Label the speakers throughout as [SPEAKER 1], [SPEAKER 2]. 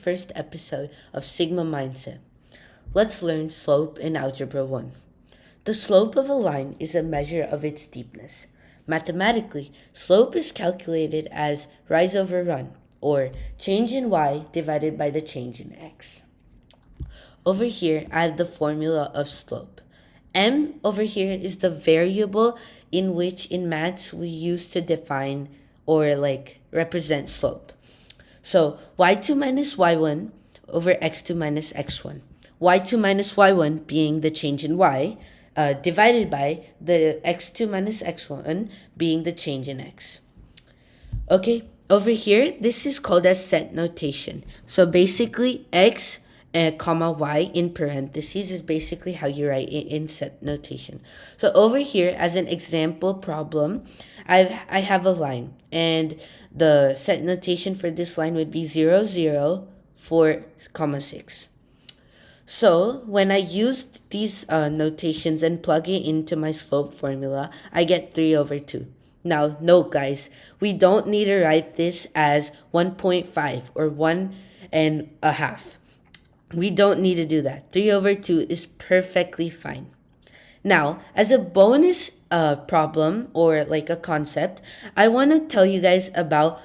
[SPEAKER 1] first episode of Sigma Mindset. Let's learn slope in Algebra 1. The slope of a line is a measure of its steepness. Mathematically, slope is calculated as rise over run, or change in y divided by the change in x. Over here, I have the formula of slope. M over here is the variable in which in maths we use to define or represent slope. So y2 minus y1 over x2 minus x1. y2 minus y1 being the change in y, divided by the x2 minus x1 being the change in x. Okay, over here, this is called as set notation. So basically, x comma y in parentheses is basically how you write it in set notation. So over here, as an example problem, I have a line, and the set notation for this line would be 0, 0, 4, comma 6. So when I use these notations and plug it into my slope formula, I get 3 over 2. Now, note guys, we don't need to write this as 1.5 or 1.5. We don't need to do that. 3 over 2 is perfectly fine. Now, as a bonus problem or like a concept, I want to tell you guys about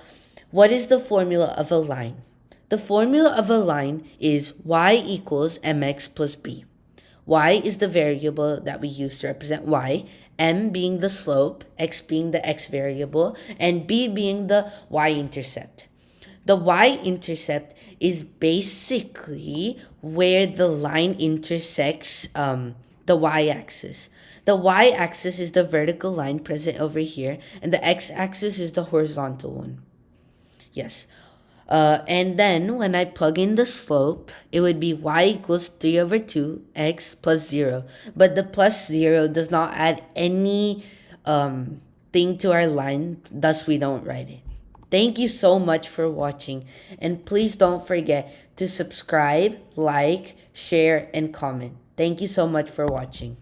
[SPEAKER 1] what is the formula of a line. The formula of a line is y equals mx plus b. Y is the variable that we use to represent y, m being the slope, x being the x variable, and b being the y-intercept. The y-intercept is basically where the line intersects the y-axis. The y-axis is the vertical line present over here, and the x-axis is the horizontal one. Yes. And then when I plug in the slope, it would be y equals 3 over 2 x plus 0. But the plus 0 does not add any thing to our line, thus we don't write it. Thank you so much for watching, and please don't forget to subscribe, like, share, and comment. Thank you so much for watching.